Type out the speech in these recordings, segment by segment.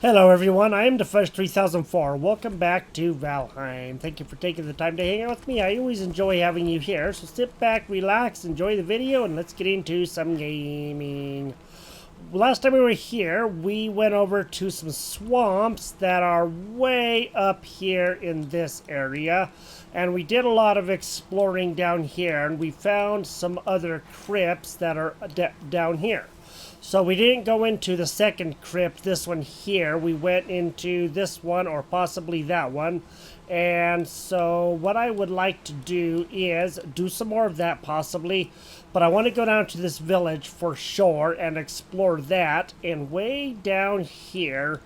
Hello everyone, I am Fudge3004. Welcome back to Valheim. Thank you for taking the time to hang out with me. I always enjoy having you here, so sit back, relax, enjoy the video, and let's get into some gaming. Last time we were here, we went over to some swamps that are way up here in this area. And we did a lot of exploring down here, and we found some other crypts that are down here. So we didn't go into the second crypt, this one here. We went into this one or possibly that one. And so what I would like to do is do some more of that possibly. But I want to go down to this village for sure and explore that. And way down here,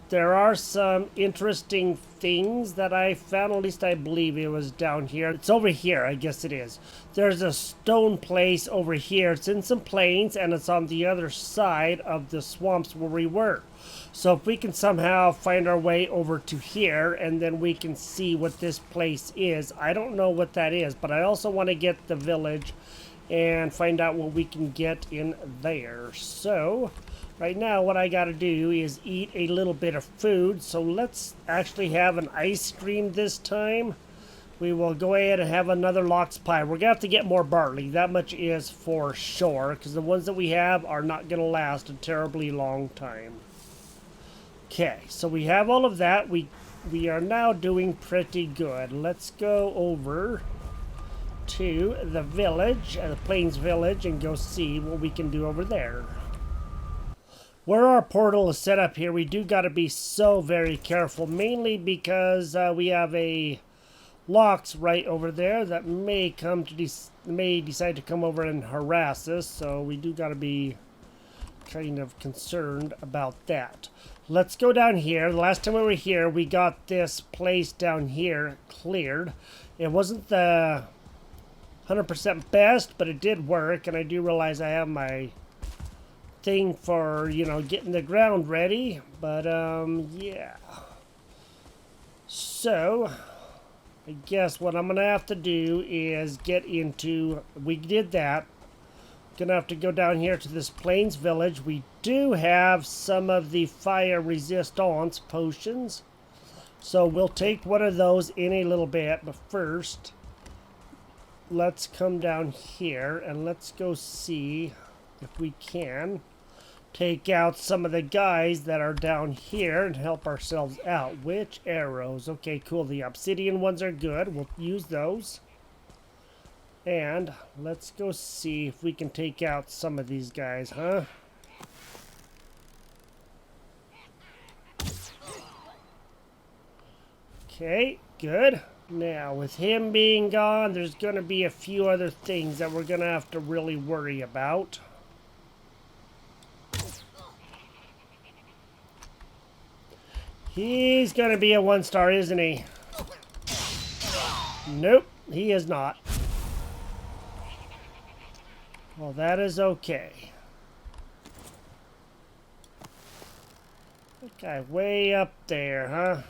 there are some interesting things that I found. At least I believe it was down here. It's over here, I guess it is. There's a stone place over here. It's in some plains, and it's on the other side of the swamps where we were. So if we can somehow find our way over to here, and then we can see what this place is. I don't know what that is, but I also want to get the village and find out what we can get in there. So right now, what I gotta do is eat a little bit of food. So let's actually have an ice cream this time. We will go ahead and have another lox pie. We're gonna have to get more barley. That much is for sure, because the ones that we have are not gonna last a terribly long time. Okay, so we have all of that. We are now doing pretty good. Let's go over to the village, the Plains village, and go see what we can do over there. Where our portal is set up here, we do got to be so very careful, mainly because we have a Lox right over there that may decide to come over and harass us, so we do got to be kind of concerned about that. Let's go down here. The last time we were here, we got this place down here cleared. It wasn't the 100% best, but it did work, and I do realize I have my thing for, you know, getting the ground ready, but yeah. So I guess what I'm gonna have to do is get into, we did that, gonna have to go down here to this Plains village. We do have some of the fire resistance potions, so we'll take one of those in a little bit, but first let's come down here and let's go see if we can take out some of the guys that are down here and help ourselves out. Which arrows? Okay, cool. The obsidian ones are good. We'll use those. And let's go see if we can take out some of these guys, huh? Okay, good. Now, with him being gone, there's going to be a few other things that we're going to have to really worry about. He's going to be a 1-star, isn't he? Nope, he is not. Well, that is okay. That guy way up there, huh?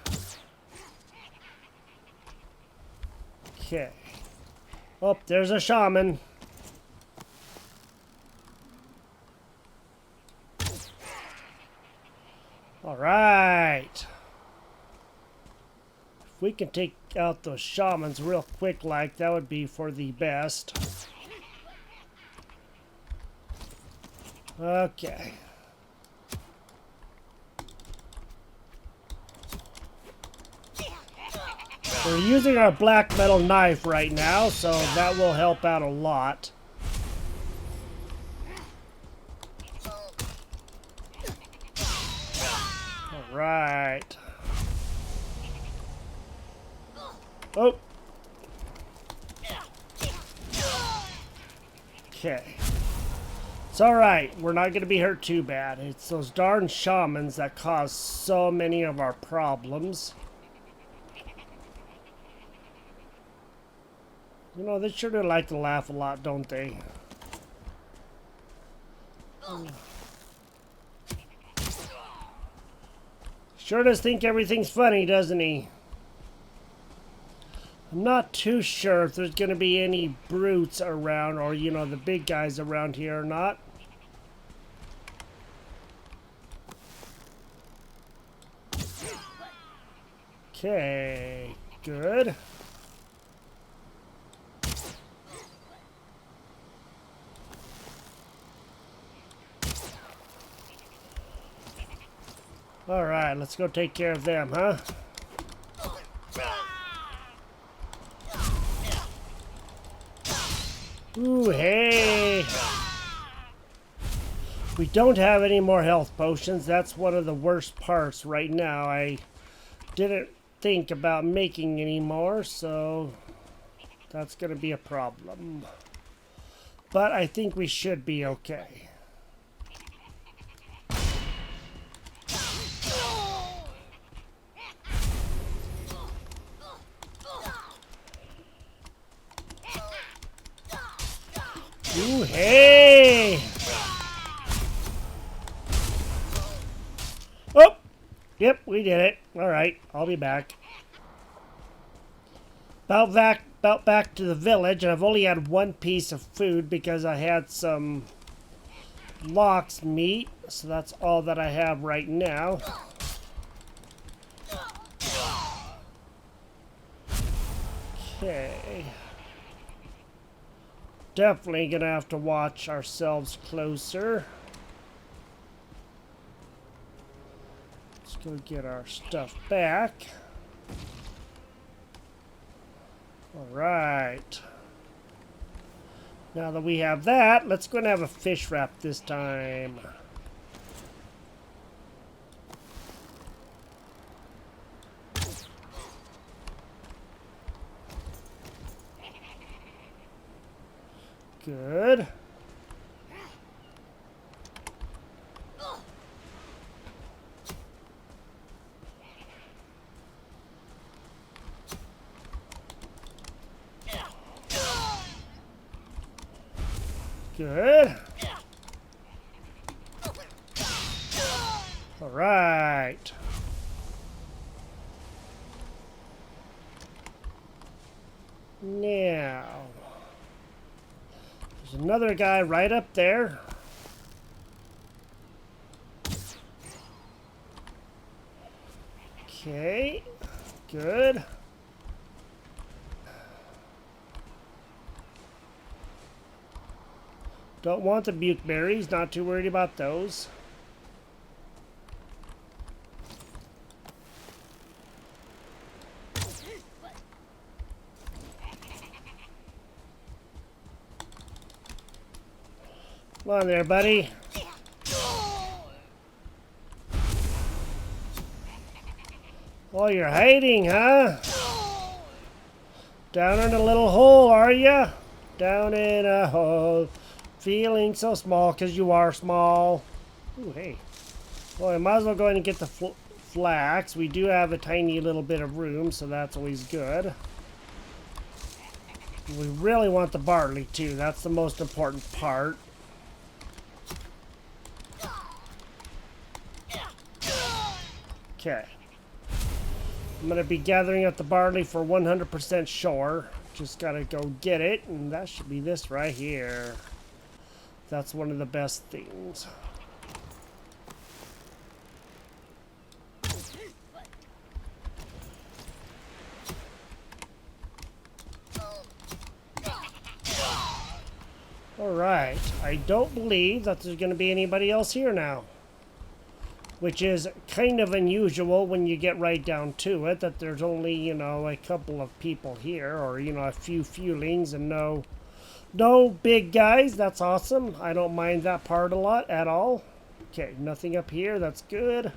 Okay. Oh, there's a shaman. All right. If we can take out those shamans real quick like, that would be for the best. Okay. We're using our black metal knife right now, so that will help out a lot. All right. Oh. Okay. It's alright. We're not going to be hurt too bad. It's those darn shamans that cause so many of our problems. You know, they sure do like to laugh a lot, don't they? Sure does think everything's funny, doesn't he? I'm not too sure if there's going to be any brutes around, or, you know, the big guys around here or not. Okay, good. All right, let's go take care of them, huh? Ooh, hey! We don't have any more health potions. That's one of the worst parts right now. I didn't think about making any more, so that's going to be a problem. But I think we should be okay. Ooh, hey! Oh! Yep, we did it. Alright, I'll be back. About back to the village, and I've only had one piece of food because I had some lox meat, so that's all that I have right now. Okay. Definitely gonna have to watch ourselves closer. Let's go get our stuff back. Alright. Now that we have that, let's go and have a fish wrap this time. Good. Good. All right. Now, there's another guy right up there. Okay, good. Don't want the bukeberries, not too worried about those. Come on there, buddy. Oh, you're hiding, huh? Down in a little hole, are ya? Down in a hole. Feeling so small, because you are small. Ooh, hey. Well, I might as well go ahead and get the flax. We do have a tiny little bit of room, so that's always good. We really want the barley, too. That's the most important part. Okay. I'm going to be gathering up the barley for 100% sure. Just got to go get it, and that should be this right here. That's one of the best things. Alright, I don't believe that there's going to be anybody else here now. Which is kind of unusual when you get right down to it, that there's only, you know, a couple of people here, or, you know, a few fewlings and no big guys. That's awesome. I don't mind that part a lot at all. Okay, nothing up here. That's good.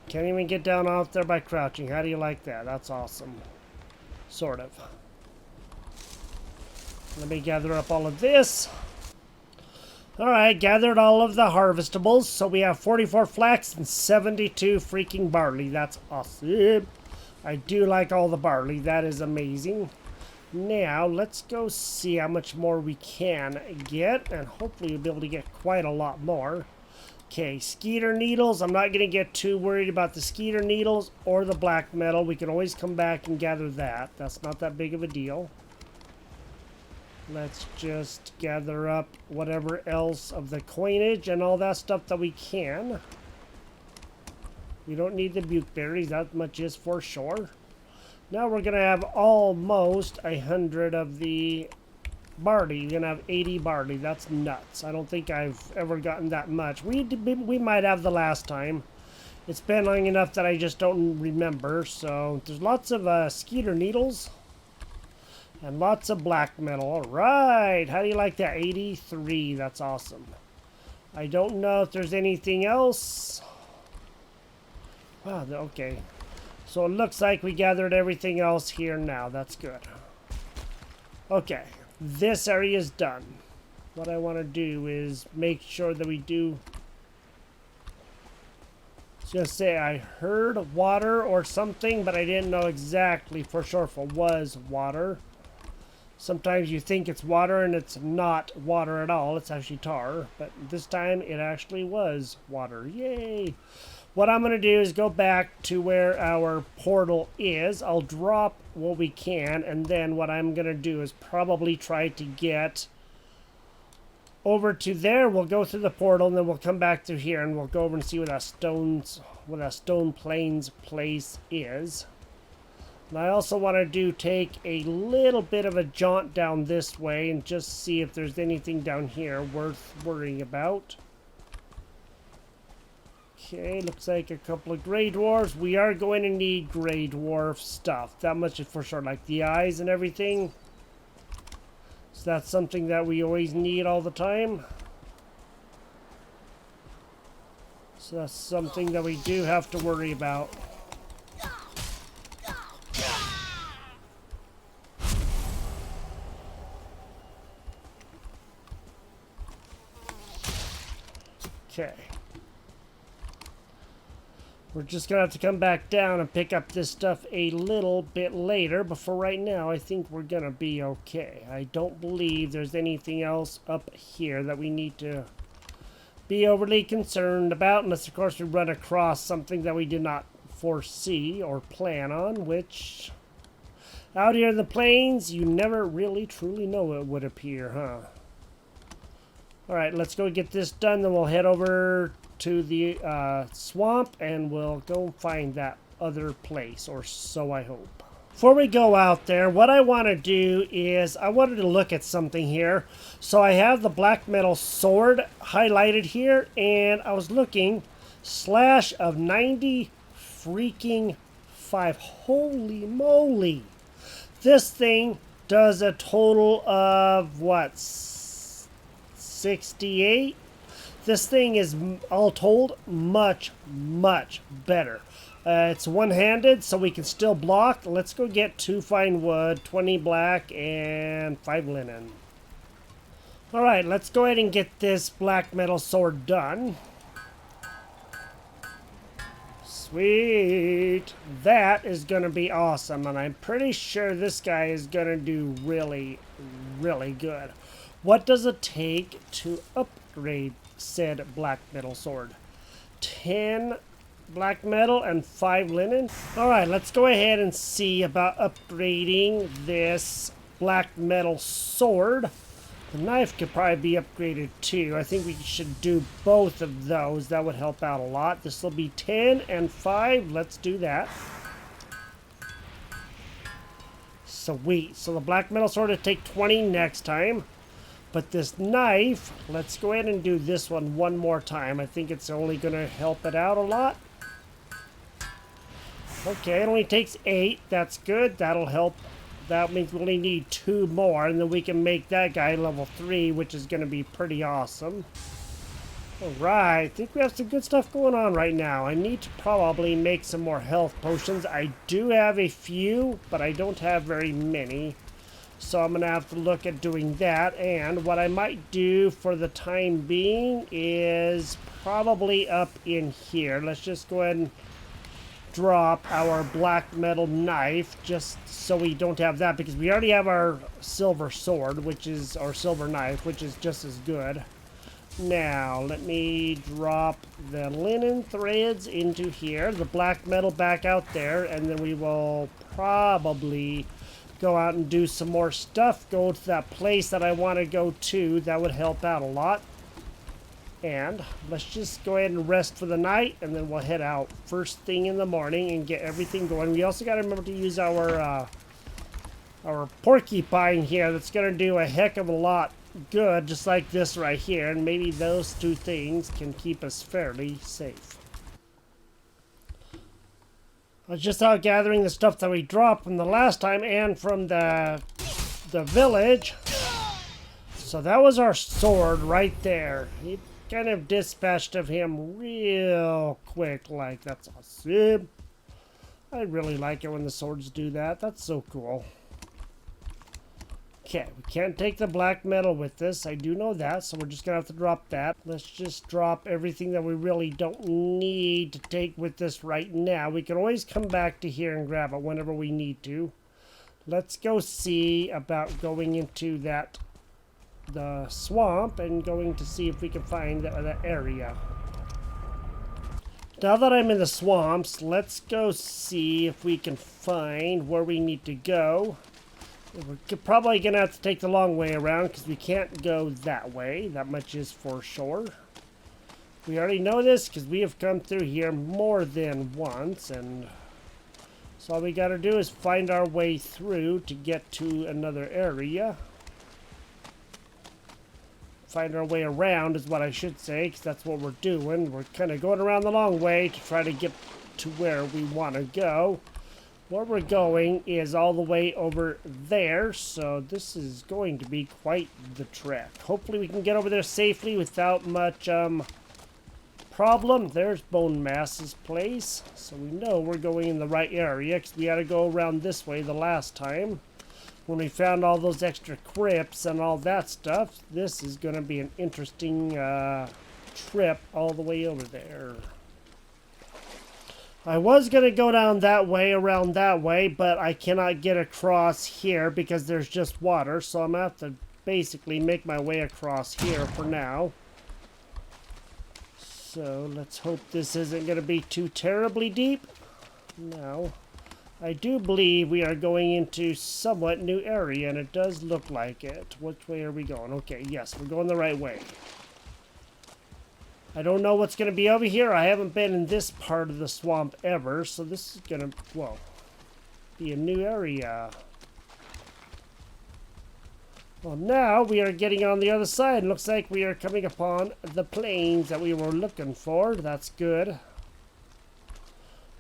Can't even get down off there by crouching. How do you like that? That's awesome. Sort of. Let me gather up all of this. Alright, gathered all of the harvestables. So we have 44 flax and 72 freaking barley. That's awesome. I do like all the barley. That is amazing. Now, let's go see how much more we can get. And hopefully we'll be able to get quite a lot more. Okay, skeeter needles. I'm not going to get too worried about the skeeter needles or the black metal. We can always come back and gather that. That's not that big of a deal. Let's just gather up whatever else of the coinage and all that stuff that we can. We don't need the bukeberries, that much is for sure. Now we're going to have almost 100 of the barley. We're going to have 80 barley. That's nuts. I don't think I've ever gotten that much. We might have the last time. It's been long enough that I just don't remember. So there's lots of skeeter needles. And lots of black metal. All right. How do you like that? 83. That's awesome. I don't know if there's anything else. Wow, okay. So it looks like we gathered everything else here now. That's good. Okay. This area is done. What I want to do is make sure that we do... I was going to say I heard water or something, but I didn't know exactly for sure if it was water. Sometimes you think it's water and it's not water at all. It's actually tar. But this time it actually was water. Yay! What I'm going to do is go back to where our portal is. I'll drop what we can. And then what I'm going to do is probably try to get over to there. We'll go through the portal and then we'll come back through here. And we'll go over and see where that stone plains place is. And I also want to take a little bit of a jaunt down this way and just see if there's anything down here worth worrying about. Okay, looks like a couple of gray dwarfs. We are going to need gray dwarf stuff. That much is for sure, like the eyes and everything. So that's something that we always need all the time. So that's something that we do have to worry about. Okay. We're just going to have to come back down and pick up this stuff a little bit later. But for right now, I think we're going to be okay. I don't believe there's anything else up here that we need to be overly concerned about. Unless, of course, we run across something that we did not foresee or plan on. Which, out here in the plains, you never really truly know it would appear, huh? Alright, let's go get this done. Then we'll head over to the swamp and we'll go find that other place, or so I hope. Before we go out there, what I want to do is I wanted to look at something here. So I have the black metal sword highlighted here, and I was looking, slash of 90 freaking 5. Holy moly! This thing does a total of what? 68. This thing is, all told, much better. It's one-handed, so we can still block. Let's go get 2 fine wood, 20 black, and 5 linen. Alright, let's go ahead and get this black metal sword done. Sweet. That is going to be awesome, and I'm pretty sure this guy is going to do really good. What does it take to upgrade said black metal sword? 10 black metal and 5 linen. Alright, let's go ahead and see about upgrading this black metal sword. The knife could probably be upgraded too. I think we should do both of those. That would help out a lot. This will be 10 and 5. Let's do that. Sweet. So the black metal sword will take 20 next time. But this knife, let's go ahead and do this one more time. I think it's only going to help it out a lot. Okay, it only takes 8. That's good. That'll help. That means we only need 2 more, and then we can make that guy level 3, which is going to be pretty awesome. Alright, I think we have some good stuff going on right now. I need to probably make some more health potions. I do have a few, but I don't have very many. So I'm going to have to look at doing that. And what I might do for the time being is probably up in here. Let's just go ahead and drop our black metal knife just so we don't have that, because we already have our silver sword, which is our silver knife, which is just as good. Now, let me drop the linen threads into here, the black metal back out there, and then we will probably go out and do some more stuff. Go to that place that I want to go to. That would help out a lot. And let's just go ahead and rest for the night, and then we'll head out first thing in the morning and get everything going. We also got to remember to use our porcupine here. That's going to do a heck of a lot good, just like this right here. And maybe those two things can keep us fairly safe. I was just out gathering the stuff that we dropped from the last time and from the village. So that was our sword right there. He kind of dispatched of him real quick, like that's awesome. I really like it when the swords do that. That's so cool. Okay, we can't take the black metal with us. I do know that, so we're just gonna have to drop that. Let's just drop everything that we really don't need to take with us right now. We can always come back to here and grab it whenever we need to. Let's go see about going into the swamp and going to see if we can find that area. Now that I'm in the swamps, let's go see if we can find where we need to go. We're probably going to have to take the long way around because we can't go that way. That much is for sure. We already know this because we have come through here more than once, and so all we got to do is find our way through to get to another area. Find our way around is what I should say, because that's what we're doing. We're kind of going around the long way to try to get to where we want to go. Where we're going is all the way over there, so this is going to be quite the trek. Hopefully we can get over there safely without much problem. There's Bone Mass's place, so we know we're going in the right area, because we had to go around this way the last time when we found all those extra crypts and all that stuff. This is going to be an interesting trip all the way over there. I was going to go down that way, around that way, but I cannot get across here because there's just water, so I'm going to have to basically make my way across here for now. So let's hope this isn't going to be too terribly deep. No. I do believe we are going into somewhat new area, and it does look like it. Which way are we going? Okay, yes, we're going the right way. I don't know what's going to be over here. I haven't been in this part of the swamp ever, so this is going to, well, be a new area. Well, now we are getting on the other side. Looks like we are coming upon the plains that we were looking for. That's good.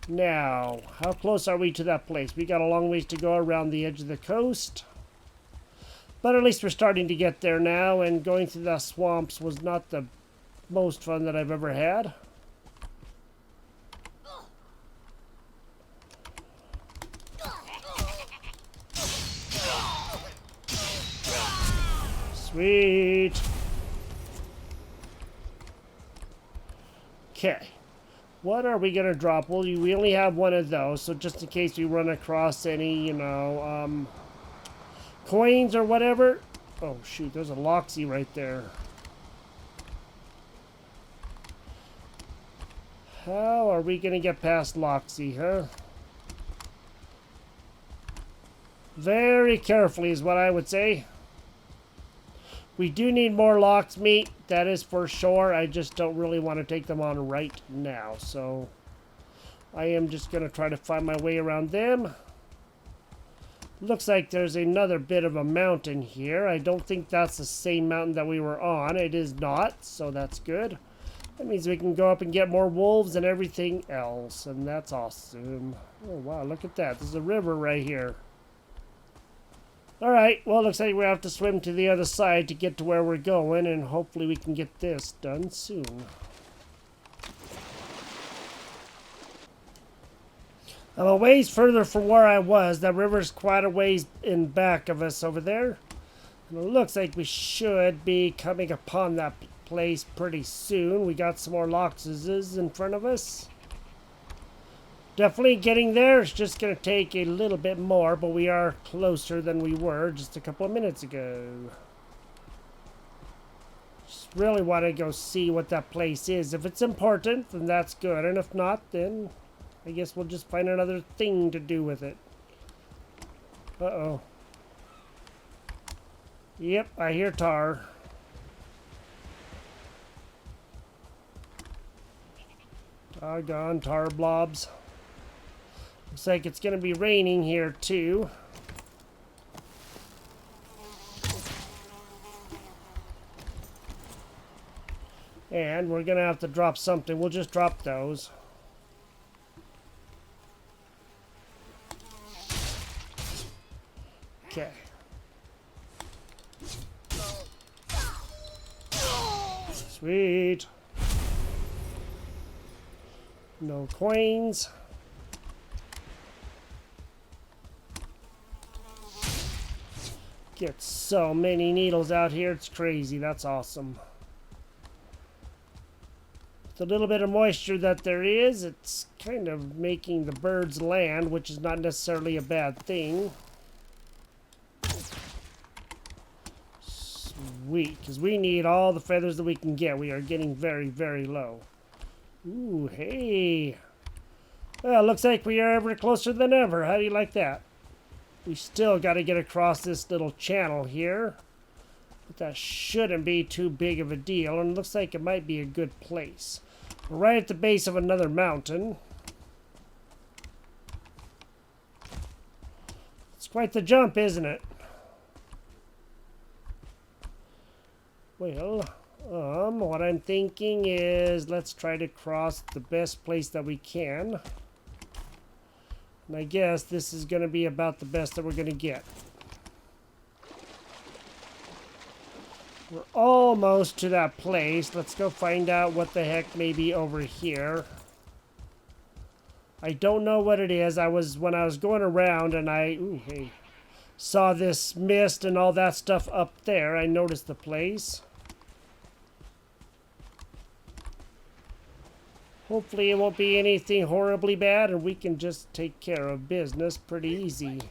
Now, how close are we to that place? We got a long ways to go around the edge of the coast. But at least we're starting to get there now, and going through the swamps was not the most fun that I've ever had. Sweet. Okay. What are we going to drop? Well, we only have one of those, so just in case we run across any, you know, coins or whatever. Oh, shoot, there's a Loxy right there. How are we going to get past Loxy, huh? Very carefully is what I would say. We do need more Lox meat, that is for sure. I just don't really want to take them on right now, so I am just going to try to find my way around them. Looks like there's another bit of a mountain here. I don't think that's the same mountain that we were on. It is not, so that's good. That means we can go up and get more wolves and everything else, and that's awesome. Oh, wow, look at that. There's a river right here. Alright, well, looks like we have to swim to the other side to get to where we're going, and hopefully we can get this done soon. I'm a ways further from where I was. That river's quite a ways in back of us over there. And it looks like we should be coming upon that place pretty soon. We got some more Loxes in front of us. Definitely getting there. It's just going to take a little bit more, but we are closer than we were just a couple of minutes ago. Just really want to go see what that place is. If it's important, then that's good. And if not, then I guess we'll just find another thing to do with it. Uh-oh. Yep, I hear tar. Doggone tar blobs. Looks like it's going to be raining here too. And we're going to have to drop something. We'll just drop those. Okay. Sweet. No coins. Get so many needles out here. It's crazy. That's awesome. With a little bit of moisture that there is, it's kind of making the birds land, which is not necessarily a bad thing. Sweet, because we need all the feathers that we can get. We are getting very, very low. Ooh, hey. Well, looks like we are ever closer than ever. How do you like that? We still got to get across this little channel here. But that shouldn't be too big of a deal. And it looks like it might be a good place. We're right at the base of another mountain. It's quite the jump, isn't it? Well, what I'm thinking is let's try to cross the best place that we can. And I guess this is going to be about the best that we're going to get. We're almost to that place. Let's go find out what the heck may be over here. I don't know what it is. When I was going around and I saw this mist and all that stuff up there, I noticed the place. Hopefully it won't be anything horribly bad and we can just take care of business pretty easy.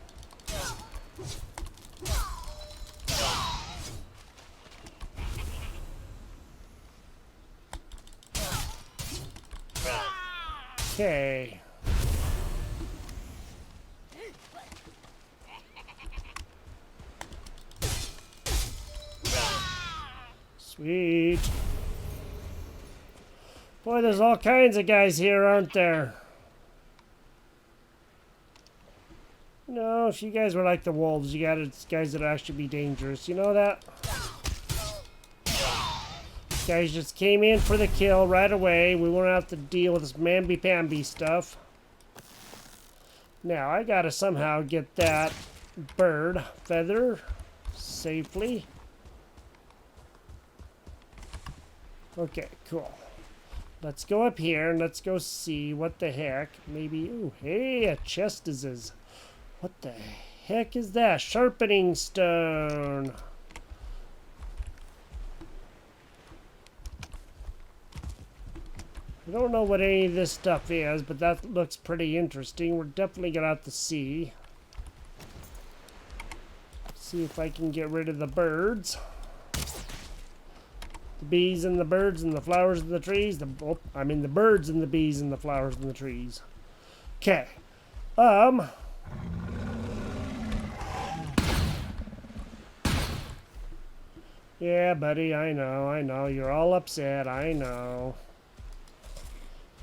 Okay. Sweet. Boy, there's all kinds of guys here, aren't there? No, if you guys were like the wolves, you got guys that actually be dangerous. You know that? Guys just came in for the kill right away. We won't have to deal with this mamby-pamby stuff. Now, I gotta somehow get that bird feather safely. Okay, cool. Let's go up here and let's go see what the heck. Maybe, ooh, hey, a chest disease. What the heck is that? Sharpening stone. I don't know what any of this stuff is, but that looks pretty interesting. We're definitely gonna have to see. See if I can get rid of the birds. The bees and the birds and the flowers and the trees. The birds and the bees and the flowers and the trees. Okay. Yeah, buddy, I know. You're all upset, I know.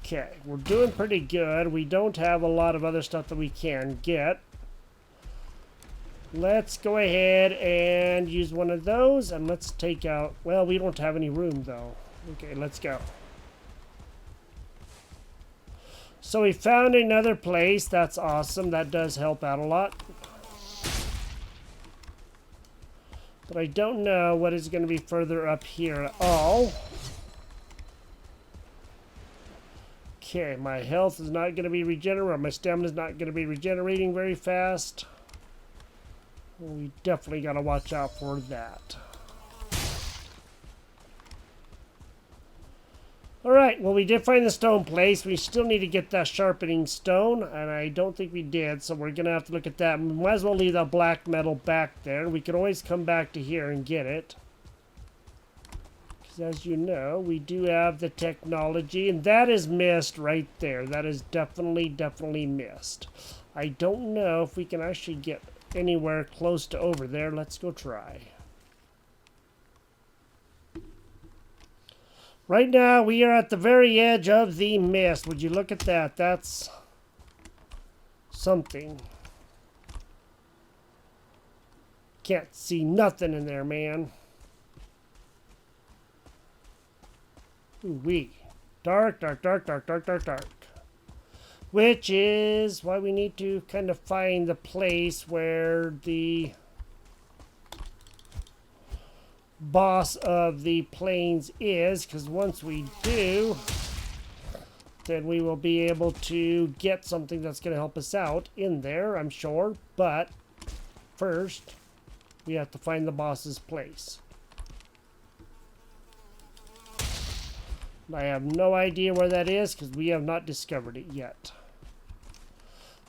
Okay, we're doing pretty good. We don't have a lot of other stuff that we can get. Let's go ahead and use one of those, and let's take out... Well, we don't have any room, though. Okay, let's go. So we found another place. That's awesome. That does help out a lot. But I don't know what is going to be further up here at all. Okay, my health is not going to be regenerating. My stamina is not going to be regenerating very fast. We definitely got to watch out for that. Alright, well, we did find the stone place. We still need to get that sharpening stone, and I don't think we did, so we're going to have to look at that. We might as well leave that black metal back there. We can always come back to here and get it. Because as you know, we do have the technology, and that is mist right there. That is definitely mist. I don't know if we can actually get anywhere close to over there. Let's go try. Right now, we are at the very edge of the mist. Would you look at that? That's something. Can't see nothing in there, man. Ooh-wee. Dark, dark, dark, dark, dark, dark, dark. Which is why we need to kind of find the place where the boss of the plains is, because once we do, then we will be able to get something that's going to help us out in there, I'm sure. But first, we have to find the boss's place. I have no idea where that is because we have not discovered it yet.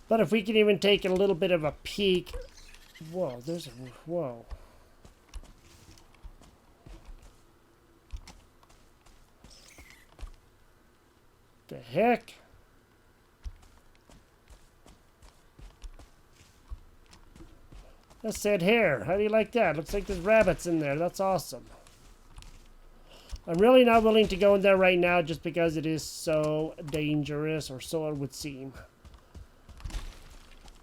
But if we can even take a little bit of a peek. Whoa, there's a... Whoa. The heck? That's said hair. How do you like that? Looks like there's rabbits in there. That's awesome. I'm really not willing to go in there right now just because it is so dangerous, or so it would seem.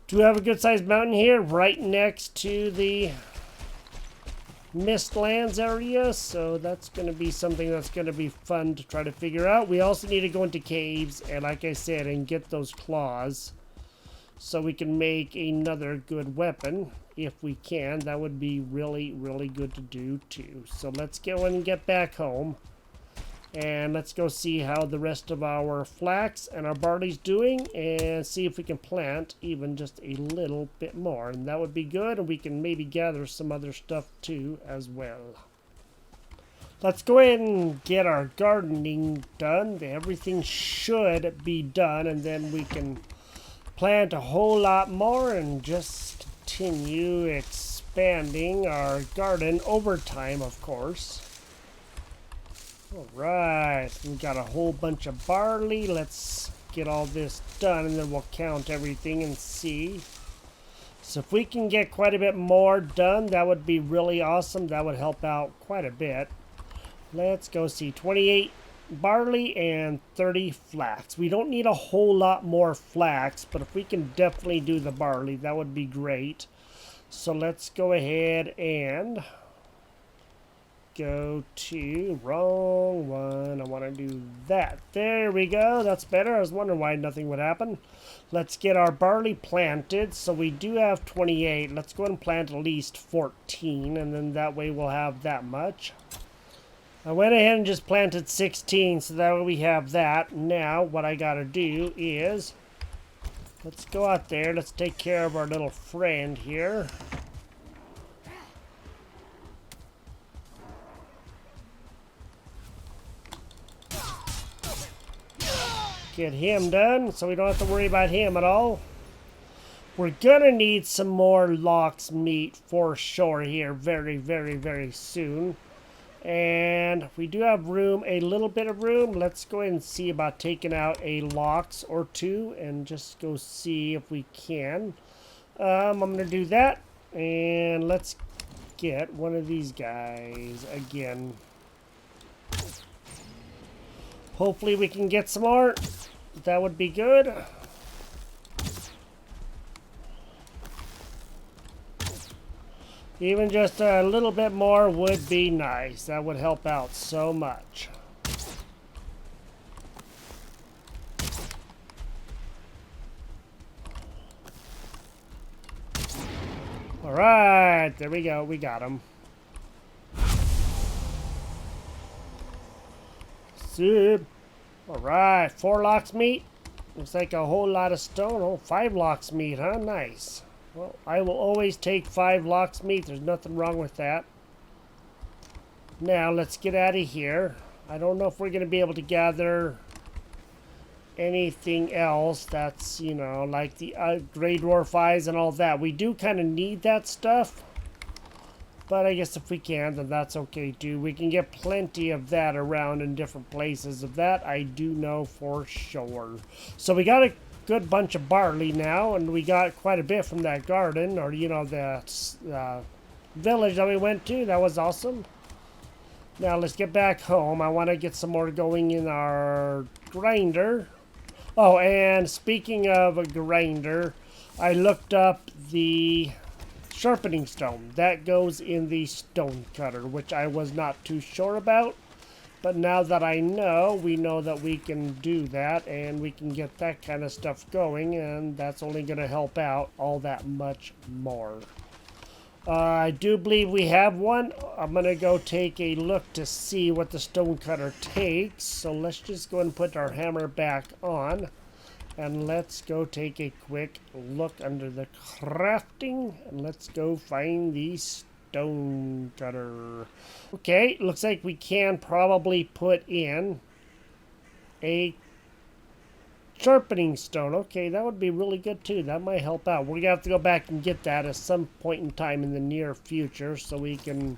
Do we have a good sized mountain here right next to the mistlands area, so that's going to be something that's going to be fun to try to figure out. We also need to go into caves and, like I said, and get those claws so we can make another good weapon. If we can, that would be really, really good to do too. So let's go and get back home. And let's go see how the rest of our flax and our barley's doing. And see if we can plant even just a little bit more. And that would be good. And we can maybe gather some other stuff too as well. Let's go ahead and get our gardening done. Everything should be done. And then we can plant a whole lot more and just continue expanding our garden over time, of course. All right, we got a whole bunch of barley. Let's get all this done and then we'll count everything and see. So if we can get quite a bit more done, that would be really awesome. That would help out quite a bit. Let's go see. 28 barley and 30 flax. We don't need a whole lot more flax, but if we can definitely do the barley, that would be great. So let's go ahead and go to wrong one. I want to do that. There we go. That's better. I was wondering why nothing would happen. Let's get our barley planted. So we do have 28. Let's go ahead and plant at least 14, and then that way we'll have that much. I went ahead and just planted 16, so that way we have that. Now, what I gotta do is, let's go out there. Let's take care of our little friend here. Get him done, so we don't have to worry about him at all. We're gonna need some more lox meat for sure here very, very, very soon. And we do have room, a little bit of room. Let's go ahead and see about taking out a lox or two and just go see if we can. I'm going to do that. And let's get one of these guys again. Hopefully we can get some more. That would be good. Even just a little bit more would be nice. That would help out so much. All right, there we go. We got him. Soup. All right, 4 lox meat. Looks like a whole lot of stone. Oh, 5 lox meat, huh? Nice. Well, I will always take 5 lox meat. There's nothing wrong with that. Now, let's get out of here. I don't know if we're going to be able to gather anything else that's, you know, like the gray dwarf eyes and all that. We do kind of need that stuff. But I guess if we can, then that's okay too. We can get plenty of that around in different places. Of that, I do know for sure. So we got a good bunch of barley now, and we got quite a bit from that garden, or you know, the village that we went to. That was awesome. Now let's get back home. I want to get some more going in our grinder. Oh, and speaking of a grinder, I looked up the sharpening stone. That goes in the stone cutter, which I was not too sure about. But now that I know, we know that we can do that and we can get that kind of stuff going, and that's only going to help out all that much more. I do believe we have one. I'm going to go take a look to see what the stone cutter takes. So let's just go and put our hammer back on. And let's go take a quick look under the crafting. And let's go find the stone cutter. Okay, looks like we can probably put in a sharpening stone. Okay, that would be really good too. That might help out. We're gonna have to go back and get that at some point in time in the near future so we can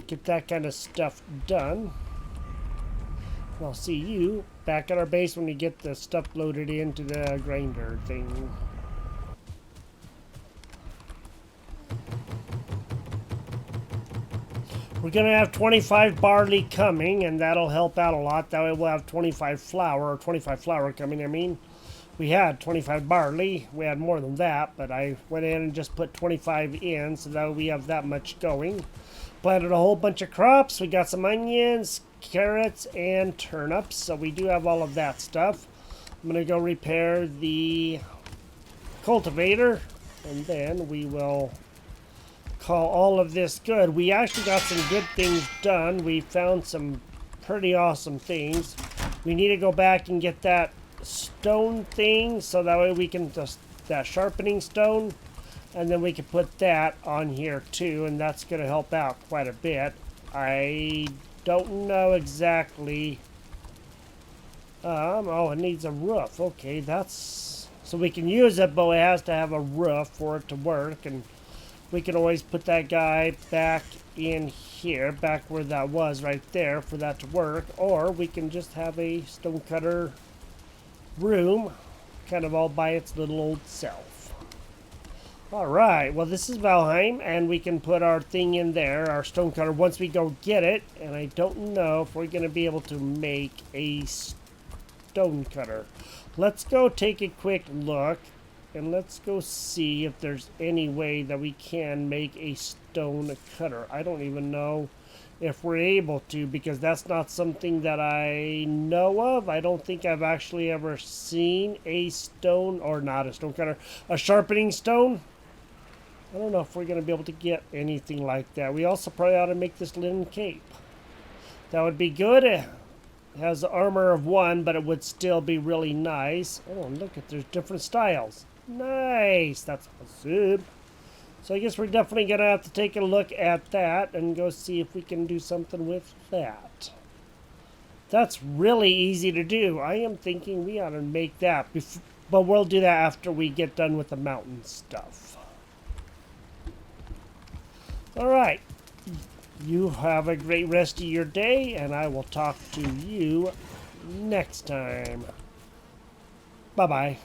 get that kind of stuff done. I'll see you back at our base when we get the stuff loaded into the grinder thing. We're going to have 25 barley coming, and that'll help out a lot. That way we'll have 25 flour, or 25 flour coming, I mean. We had 25 barley. We had more than that, but I went in and just put 25 in, so that way we have that much going. Planted a whole bunch of crops. We got some onions, carrots, and turnips, so we do have all of that stuff. I'm going to go repair the cultivator, and then we will call all of this good. We actually got some good things done. We found some pretty awesome things. We need to go back and get that stone thing so that way we can just that sharpening stone, and then we can put that on here too, and that's going to help out quite a bit. I don't know exactly. Oh, it needs a roof. Okay, that's so we can use it, but it has to have a roof for it to work, and we can always put that guy back in here, back where that was right there for that to work, or we can just have a stonecutter room kind of all by its little old self. Alright, well this is Valheim, and we can put our thing in there, our stonecutter, once we go get it, and I don't know if we're going to be able to make a stonecutter. Let's go take a quick look. And let's go see if there's any way that we can make a stone cutter. I don't even know if we're able to, because that's not something that I know of. I don't think I've actually ever seen a stone, or not a stone cutter, a sharpening stone. I don't know if we're going to be able to get anything like that. We also probably ought to make this linen cape. That would be good. It has the armor of 1, but it would still be really nice. Oh, look at, there's different styles. Nice, that's awesome. So I guess we're definitely gonna have to take a look at that and go see if we can do something with that. That's really easy to do. I am thinking we ought to make that, but we'll do that after we get done with the mountain stuff. Alright, you have a great rest of your day, and I will talk to you next time. Bye-bye.